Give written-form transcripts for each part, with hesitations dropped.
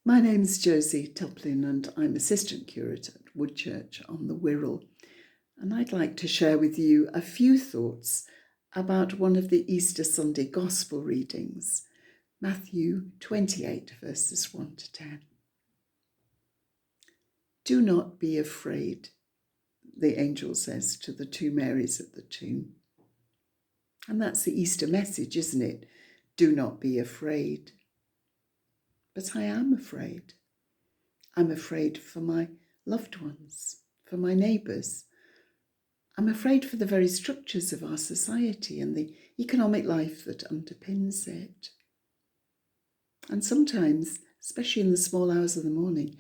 My name's Josie Toplin and I'm Assistant Curate at Woodchurch on the Wirral, and I'd like to share with you a few thoughts about one of the Easter Sunday Gospel readings, Matthew 28 verses 1 to 10. Do not be afraid, the angel says to the two Marys at the tomb. And that's the Easter message, isn't it? Do not be afraid. But I am afraid. I'm afraid for my loved ones, for my neighbours. I'm afraid for the very structures of our society and the economic life that underpins it. And sometimes, especially in the small hours of the morning,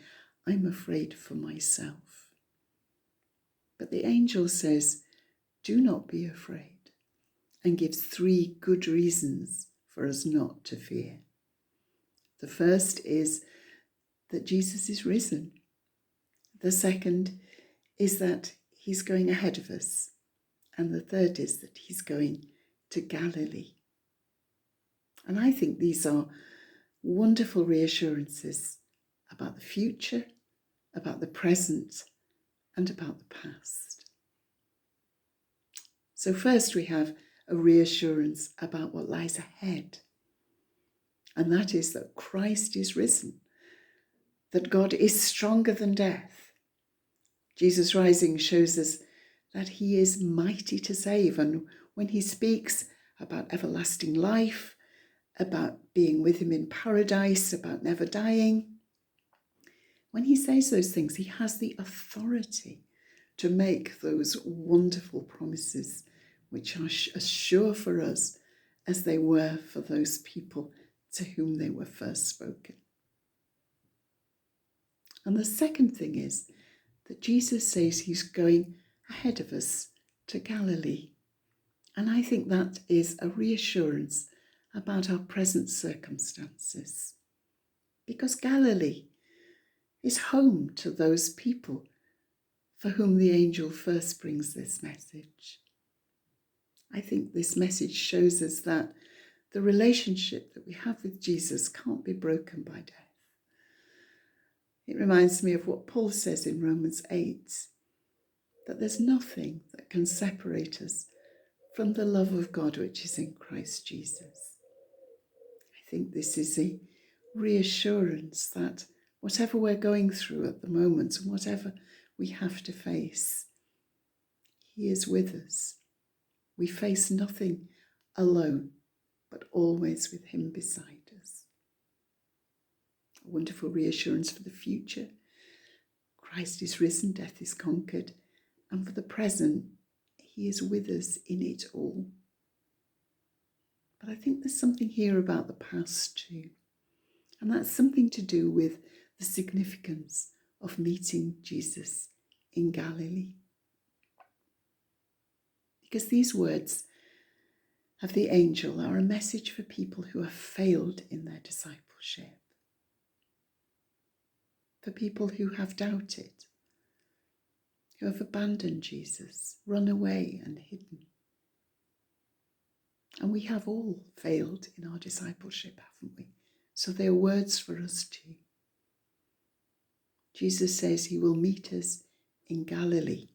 I'm afraid for myself. But the angel says, do not be afraid, and gives 3 good reasons for us not to fear. The first is that Jesus is risen. The second is that he's going ahead of us. And the third is that he's going to Galilee. And I think these are wonderful reassurances about the future, about the present, and about the past. So first we have a reassurance about what lies ahead. And that is that Christ is risen, that God is stronger than death. Jesus rising shows us that he is mighty to save. And when he speaks about everlasting life, about being with him in paradise, about never dying, when he says those things, he has the authority to make those wonderful promises, which are as sure for us as they were for those people to whom they were first spoken. And the second thing is that Jesus says he's going ahead of us to Galilee. And I think that is a reassurance about our present circumstances. Because Galilee is home to those people for whom the angel first brings this message. I think this message shows us that the relationship that we have with Jesus can't be broken by death. It reminds me of what Paul says in Romans 8, that there's nothing that can separate us from the love of God which is in Christ Jesus. I think this is a reassurance that whatever we're going through at the moment and whatever we have to face, he is with us. We face nothing alone, but always with him beside us. A wonderful reassurance for the future. Christ is risen, death is conquered, and for the present, he is with us in it all. But I think there's something here about the past too. And that's something to do with the significance of meeting Jesus in Galilee. Because these words of the angel are a message for people who have failed in their discipleship, for people who have doubted, who have abandoned Jesus, run away and hidden. And we have all failed in our discipleship, haven't we? So they are words for us too. Jesus says he will meet us in Galilee.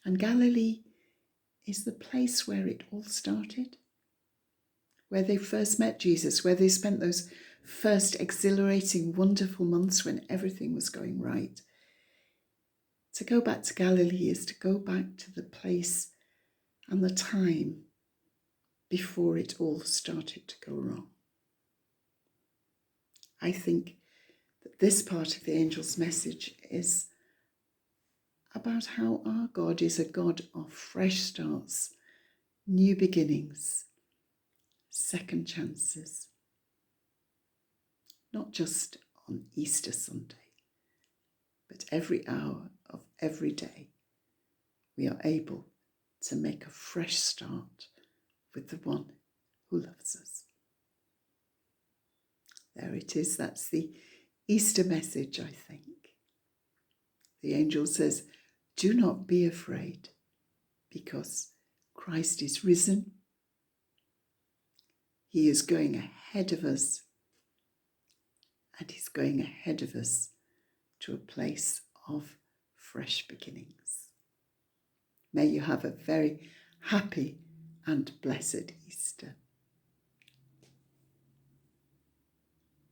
And Galilee is the place where it all started, where they first met Jesus, where they spent those first exhilarating, wonderful months when everything was going right. To go back to Galilee is to go back to the place and the time before it all started to go wrong. I think that this part of the angel's message is about how our God is a God of fresh starts, new beginnings, second chances. Not just on Easter Sunday, but every hour of every day, we are able to make a fresh start with the one who loves us. There it is. That's the Easter message, I think. The angel says, do not be afraid, because Christ is risen. He is going ahead of us, and he's going ahead of us to a place of fresh beginnings. May you have a very happy and blessed Easter.